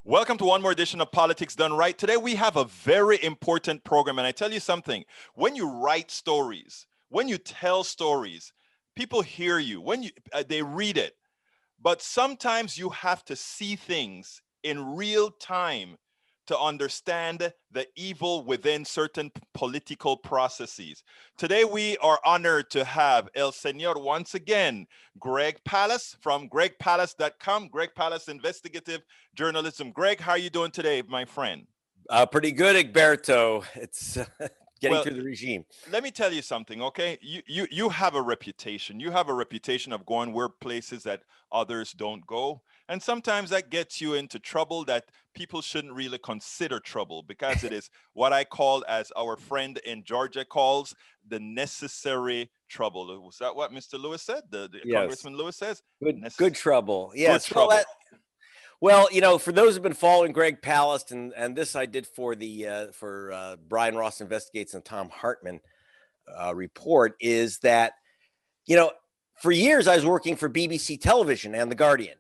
Welcome to one more edition of Politics Done Right. Today we have a very important program, and I tell you something, when you write stories, when you tell stories, people hear you, they read it, but sometimes you have to see things in real time to understand the evil within certain political processes. Today we are honored to have El Señor once again, Greg Palast from gregpalast.com, Greg Palast Investigative Journalism. Greg, how are you doing today, my friend? Pretty good, Egberto. It's getting through the regime. Let me tell you something, okay? You have a reputation. You have a reputation of going where places that others don't go. And sometimes that gets you into trouble that people shouldn't really consider trouble, because it is what I call, as our friend in Georgia calls, the necessary trouble. Was that what Mr. Lewis said? The Yes. Congressman Lewis says? Good trouble. Yes. Good trouble. Well, for those who've been following Greg Palast, and this I did for the Brian Ross Investigates and Tom Hartman report, is that, for years I was working for BBC Television and The Guardian.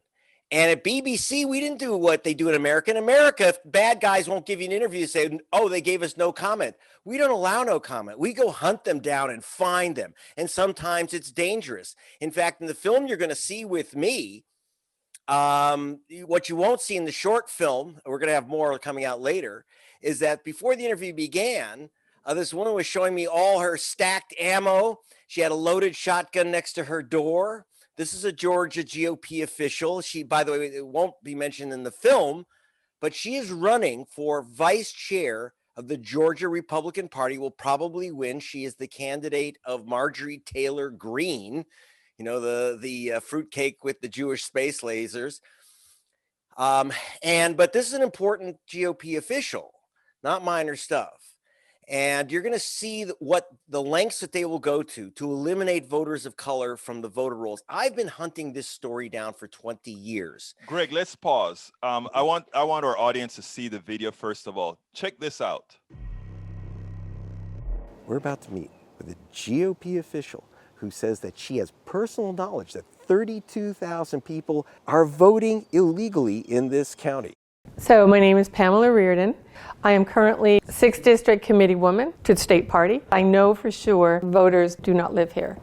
And at BBC, we didn't do what they do in America. In America, if bad guys won't give you an interview, say, oh, they gave us no comment. We don't allow no comment. We go hunt them down and find them. And sometimes it's dangerous. In fact, in the film you're going to see with me, what you won't see in the short film, we're going to have more coming out later, is that before the interview began, this woman was showing me all her stacked ammo. She had a loaded shotgun next to her door. This is a Georgia GOP official. She, by the way, it won't be mentioned in the film, but she is running for vice chair of the Georgia Republican Party, will probably win. She is the candidate of Marjorie Taylor Greene, the fruitcake with the Jewish space lasers. But this is an important GOP official, not minor stuff. And you're going to see what the lengths that they will go to eliminate voters of color from the voter rolls. I've been hunting this story down for 20 years. Greg, let's pause. I want our audience to see the video first of all. Check this out. We're about to meet with a GOP official who says that she has personal knowledge that 32,000 people are voting illegally in this county. So my name is Pamela Reardon. I am currently 6th District Committee woman to the state party. I know for sure voters do not live here.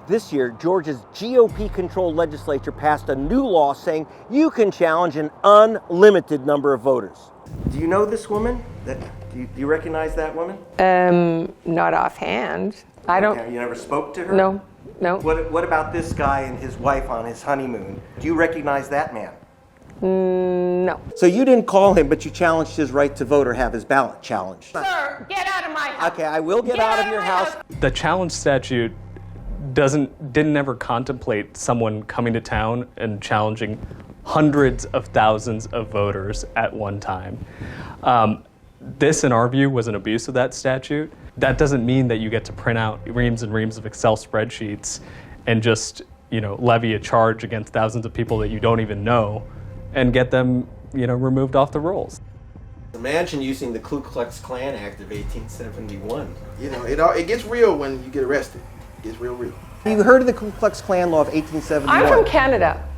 This year, Georgia's GOP-controlled legislature passed a new law saying you can challenge an unlimited number of voters. Do you know this woman? Do you recognize that woman? Not offhand. I don't. Okay, you never spoke to her? No. What about this guy and his wife on his honeymoon? Do you recognize that man? No. So you didn't call him, but you challenged his right to vote or have his ballot challenged. Sir, get out of my house. Okay, I will get out of your house. The challenge statute didn't ever contemplate someone coming to town and challenging hundreds of thousands of voters at one time. This, in our view, was an abuse of that statute. That doesn't mean that you get to print out reams and reams of Excel spreadsheets and just, levy a charge against thousands of people that you don't even know and get them, removed off the rolls. Imagine using the Ku Klux Klan Act of 1871. It gets real when you get arrested. It gets real. You heard of the Ku Klux Klan law of 1871? I'm from Canada.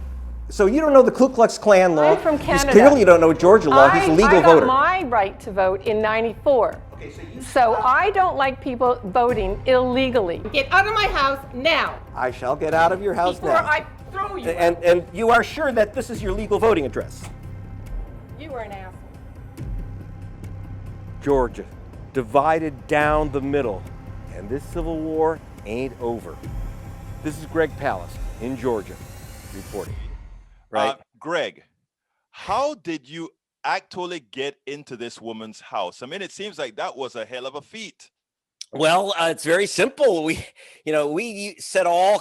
So you don't know the Ku Klux Klan law? I'm from Canada. Clearly you don't know Georgia law. He's a legal voter. I got my right to vote in '94. Okay, so I don't like people voting illegally. Get out of my house now. I shall get out of your house before now. I throw you. And you are sure that this is your legal voting address? You are an asshole. Georgia, divided down the middle, and this civil war ain't over. This is Greg Palast in Georgia reporting. Right. Greg, how did you actually get into this woman's house? I mean, it seems like that was a hell of a feat. Well, it's very simple. We set all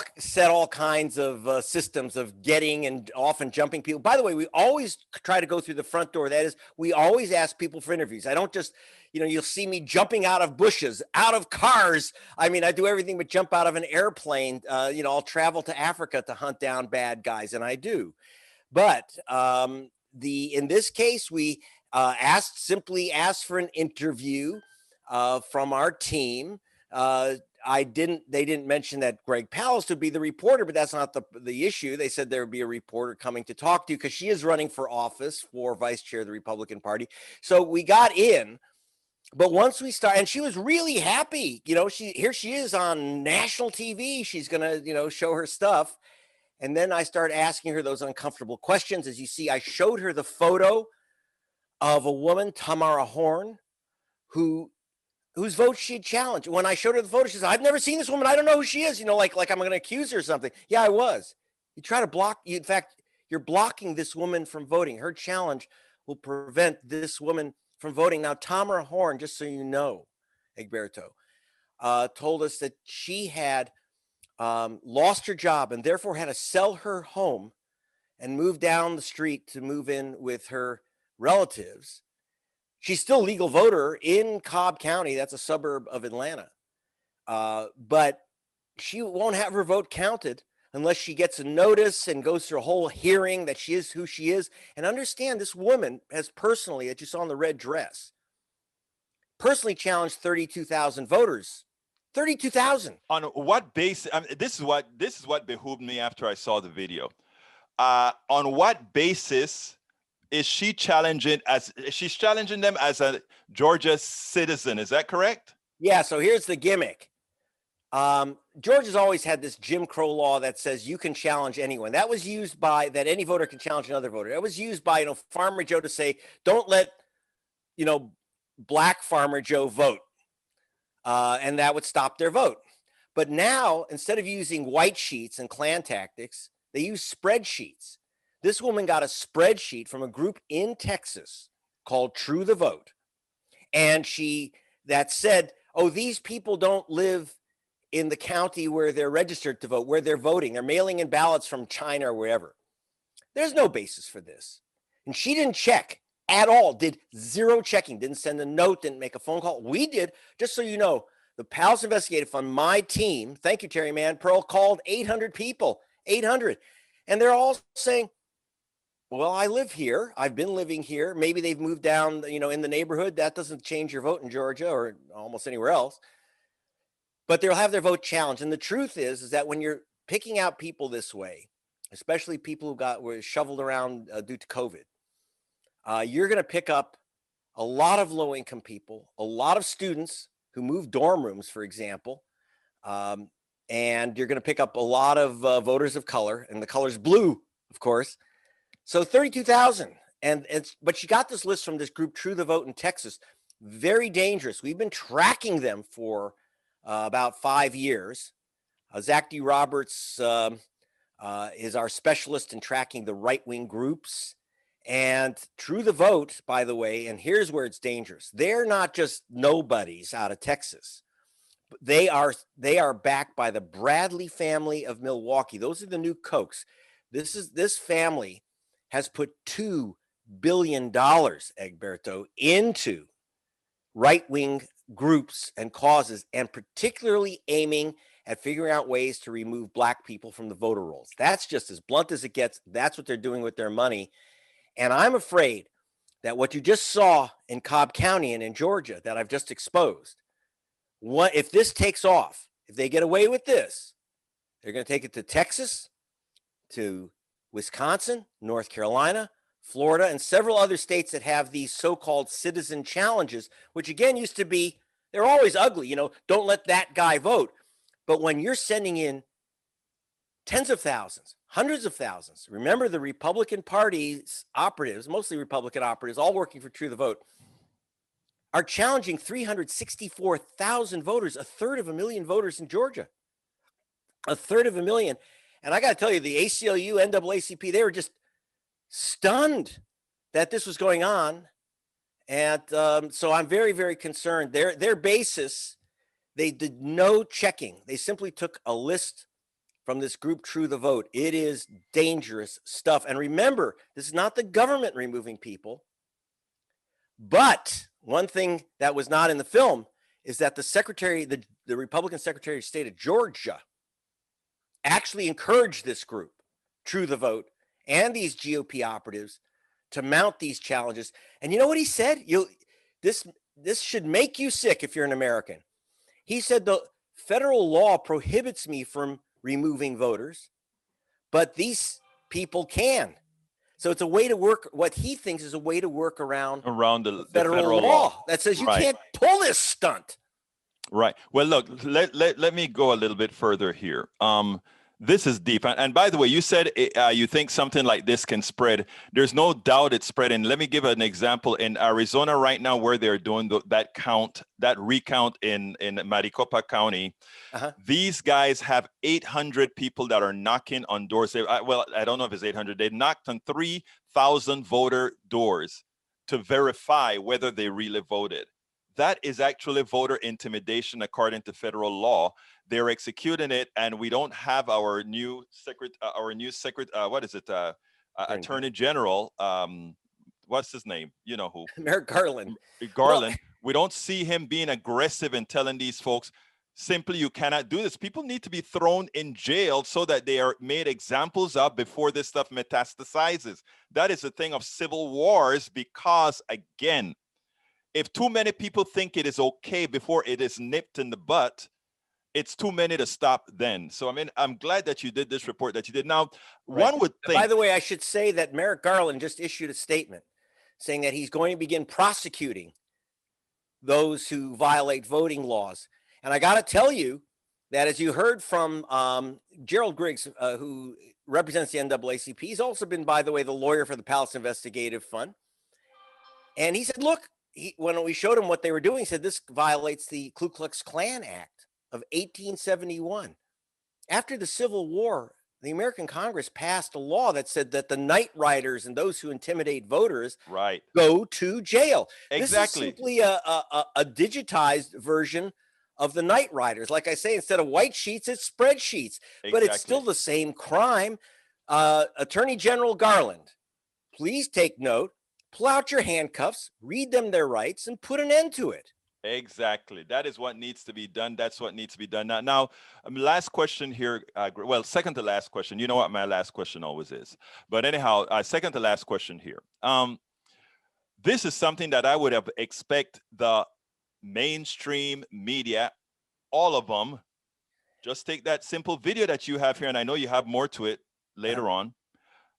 kinds of systems of getting and often jumping people. By the way, we always try to go through the front door. That is, we always ask people for interviews. I don't just, you'll see me jumping out of bushes, out of cars. I mean, I do everything but jump out of an airplane. I'll travel to Africa to hunt down bad guys, and I do. But in this case, we simply asked for an interview from our team they didn't mention that Greg Palast would be the reporter, but that's not the issue. They said there would be a reporter coming to talk to you because she is running for office for vice chair of the Republican Party. So we got in, but once we start, and she was really happy, here she is on national TV. She's going to, show her stuff. And then I start asking her those uncomfortable questions. As you see, I showed her the photo of a woman, Tamara Horn, whose vote she had challenged. When I showed her the photo, she said, "I've never seen this woman. I don't know who she is." Like I'm going to accuse her of something. Yeah, I was. You try to block. In fact, you're blocking this woman from voting. Her challenge will prevent this woman from voting. Now, Tamara Horn, just so you know, Egberto, told us that she had lost her job and therefore had to sell her home and move down the street to move in with her relatives. She's still a legal voter in Cobb County. That's a suburb of Atlanta. But she won't have her vote counted unless she gets a notice and goes through a whole hearing that she is who she is. And understand, this woman has personally, that you saw in the red dress, personally challenged 32,000 voters. 32,000. On what basis? I mean, this is what behooved me after I saw the video. On what basis is she challenging them as a Georgia citizen? Is that correct? Yeah. So here's the gimmick. Georgia's always had this Jim Crow law that says you can challenge anyone. That was used by that any voter can challenge another voter. That was used by Farmer Joe to say, don't let Black Farmer Joe vote, and that would stop their vote. But now, instead of using white sheets and Klan tactics, they use spreadsheets. This woman got a spreadsheet from a group in Texas called True the Vote. And that said, oh, these people don't live in the county where they're registered to vote, where they're voting. They're mailing in ballots from China or wherever. There's no basis for this. And she didn't check at all, did zero checking, didn't send a note, didn't make a phone call. We did, just so you know, the Palast Investigative Fund, my team, thank you, Terry Mann, Pearl, called 800 people, 800. And they're all saying, well, I live here. I've been living here. Maybe they've moved down, in the neighborhood. That doesn't change your vote in Georgia or almost anywhere else. But they'll have their vote challenged. And the truth is that when you're picking out people this way, especially people who were shoveled around due to COVID, you're going to pick up a lot of low-income people, a lot of students who move dorm rooms, for example, and you're going to pick up a lot of voters of color, and the color's blue, of course. So 32,000, but she got this list from this group, True the Vote in Texas. Very dangerous. We've been tracking them for about 5 years. Zach D. Roberts is our specialist in tracking the right-wing groups. And True the Vote, by the way, and here's where it's dangerous. They're not just nobodies out of Texas. They are backed by the Bradley family of Milwaukee. Those are the new Kochs. This family has put $2 billion, Egberto, into right-wing groups and causes, and particularly aiming at figuring out ways to remove Black people from the voter rolls. That's just as blunt as it gets. That's what they're doing with their money. And I'm afraid that what you just saw in Cobb County and in Georgia that I've just exposed, if this takes off, if they get away with this, they're going to take it to Texas, to Wisconsin, North Carolina, Florida, and several other states that have these so-called citizen challenges, which again used to be, they're always ugly, don't let that guy vote. But when you're sending in tens of thousands, hundreds of thousands, remember the Republican Party's operatives, mostly Republican operatives, all working for True the Vote, are challenging 364,000 voters, a third of a million voters in Georgia, a third of a million. And I got to tell you, the ACLU, NAACP, they were just stunned that this was going on. And so I'm very, very concerned. Their basis, they did no checking. They simply took a list from this group, True the Vote. It is dangerous stuff. And remember, this is not the government removing people. But one thing that was not in the film is that the Republican Secretary of State of Georgia actually encouraged this group, True the Vote, and these GOP operatives to mount these challenges. And you know what he said? This should make you sick if you're an American. He said the Federal law prohibits me from removing voters, but these people can. So it's a way to work, what he thinks is a way to work around the federal law that says you Right. can't pull this stunt. Right. Well, look, let me go a little bit further here. This is deep. And by the way, you said you think something like this can spread. There's no doubt it's spreading. Let me give an example. In Arizona right now, where they're doing that recount in Maricopa County, these guys have 800 people that are knocking on doors. Well, I don't know if it's 800. They knocked on 3,000 voter doors to verify whether they really voted. That is actually voter intimidation according to federal law. They're executing it, and we don't have our new Attorney General. What's his name? You know who? Merrick Garland. Garland. We don't see him being aggressive and telling these folks, simply, you cannot do this. People need to be thrown in jail so that they are made examples of before this stuff metastasizes. That is a thing of civil wars because, again, if too many people think it is okay before it is nipped in the butt, it's too many to stop then. So, I mean, I'm glad that you did this report that you did. Now, one would think... By the way, I should say that Merrick Garland just issued a statement saying that he's going to begin prosecuting those who violate voting laws. And I got to tell you that, as you heard from Gerald Griggs, who represents the NAACP, he's also been, by the way, the lawyer for the Palast Investigative Fund. And he said, look, when we showed him what they were doing, he said, this violates the Ku Klux Klan Act of 1871. After the Civil War, the American Congress passed a law that said that the night riders and those who intimidate voters go to jail. Exactly. This is simply a digitized version of the night riders. Like I say, instead of white sheets, it's spreadsheets. Exactly. But it's still the same crime. Attorney General Garland, please take note. Pull out your handcuffs, read them their rights, and put an end to it. Exactly. That is what needs to be done. That's what needs to be done. Now, last question here. Well, second to last question. You know what my last question always is. But anyhow, second to last question here. This is something that I would have expect the mainstream media, all of them, just take that simple video that you have here, and I know you have more to it later on,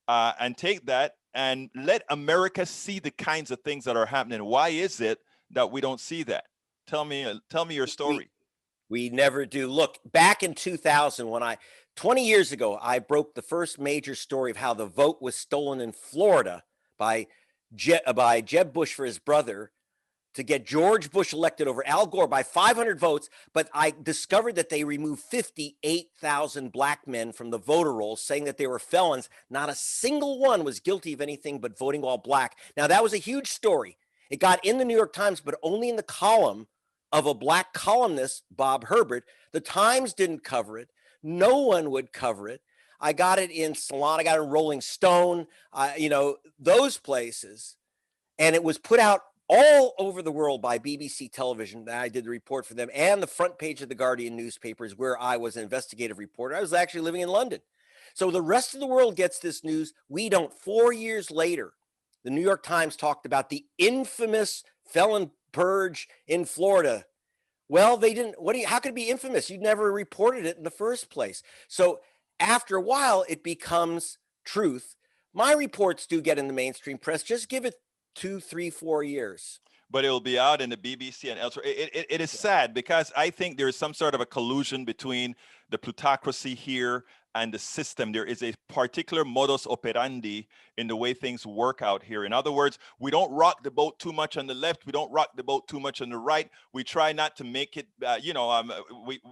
and take that and let America see the kinds of things that are happening. Why is it that we don't see that? Tell me your story. We never do. Look, back in 2000, 20 years ago, I broke the first major story of how the vote was stolen in Florida by Jeb Bush for his brother to get George Bush elected over Al Gore by 500 votes. But I discovered that they removed 58,000 black men from the voter rolls, saying that they were felons. Not a single one was guilty of anything but voting while black. Now, that was a huge story. It got in the New York Times, but only in the column of a black columnist, Bob Herbert. The Times didn't cover it. No one would cover it. I got it in Salon. I got it in Rolling Stone, those places. And it was put out all over the world by BBC television. I did the report for them, and the front page of the Guardian newspapers, where I was an investigative reporter. I was actually living in London. So the rest of the world gets this news. We don't. 4 years later, the New York Times talked about the infamous felon purge in Florida. Well, they didn't. How could it be infamous? You never reported it in the first place. So after a while, it becomes truth. My reports do get in the mainstream press. Just give it 2, 3, 4 years. But it will be out in the BBC and elsewhere. It is sad because I think there is some sort of a collusion between the plutocracy here and the system. There is a particular modus operandi in the way things work out here. In other words, we don't rock the boat too much on the left. We don't rock the boat too much on the right. We try not to make it,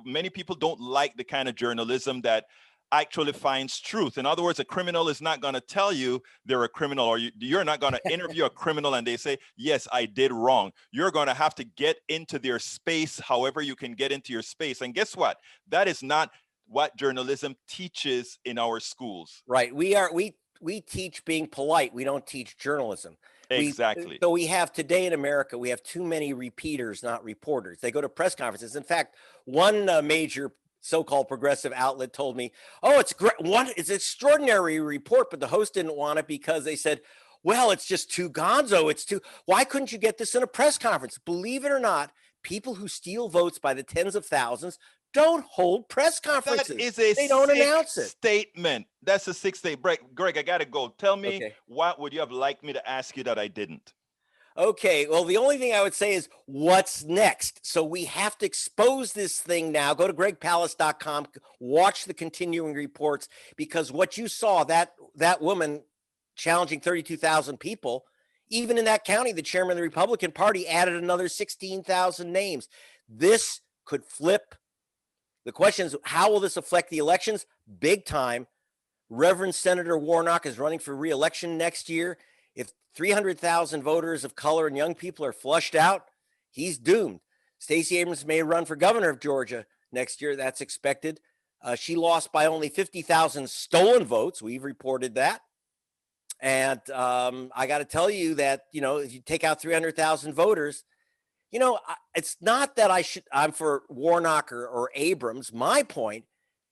many people don't like the kind of journalism that actually finds truth. In other words, a criminal is not going to tell you they're a criminal, or you're not going to interview a criminal and they say, yes, I did wrong. You're going to have to get into their space, however you can get into your space. And guess what? That is not what journalism teaches in our schools. Right. We teach being polite. We don't teach journalism. Exactly. So we have today in America, we have too many repeaters, not reporters. They go to press conferences. In fact, one major so-called progressive outlet told me, oh, it's great. It's an extraordinary report, but the host didn't want it because they said, well, it's just too gonzo. Why couldn't you get this in a press conference? Believe it or not, people who steal votes by the tens of thousands don't hold press conferences. That is a they don't sick announce it. statement. That's a sick statement. Greg, I got to go. Tell me, Okay. what would you have liked me to ask you that I didn't? Okay, well, the only thing I would say is what's next? So we have to expose this thing now. Go to gregpalast.com, watch the continuing reports, because what you saw, that woman challenging 32,000 people, even in that county, the chairman of the Republican Party added another 16,000 names. This could flip. The question is, how will this affect the elections? Big time. Reverend Senator Warnock is running for re-election next year. If 300,000 voters of color and young people are flushed out, he's doomed. Stacey Abrams may run for governor of Georgia next year. That's expected. She lost by only 50,000 stolen votes. We've reported that. And I got to tell you that, if you take out 300,000 voters, it's not that I'm for Warnock or Abrams. My point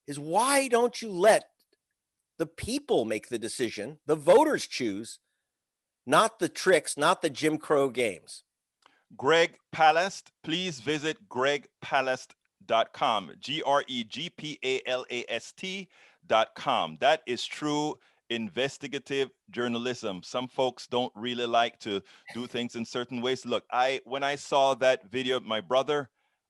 is, why don't you let the people make the decision? The voters choose, not the tricks, not the Jim Crow games. Greg Palast, please visit gregpalast.com, GREGPALAST.com. That is true investigative journalism. Some folks don't really like to do things in certain ways. Look, when I saw that video of my brother,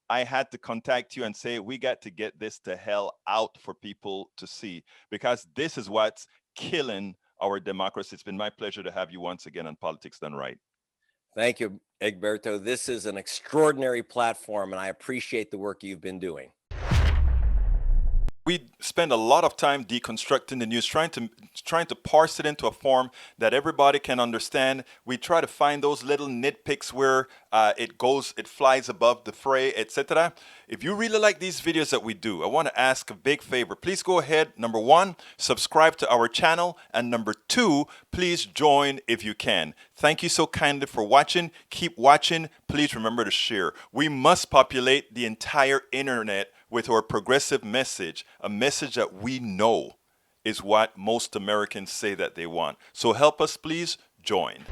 I had to contact you and say, we got to get this to hell out for people to see, because this is what's killing our democracy. It's been my pleasure to have you once again on Politics Done Right. Thank you, Egberto. This is an extraordinary platform, and I appreciate the work you've been doing. We spend a lot of time deconstructing the news, trying to parse it into a form that everybody can understand. We try to find those little nitpicks where it flies above the fray, etc. If you really like these videos that we do, I want to ask a big favor. Please go ahead. Number one, subscribe to our channel. And number two, please join if you can. Thank you so kindly for watching. Keep watching. Please remember to share. We must populate the entire internet with our progressive message, a message that we know is what most Americans say that they want. So help us, please join.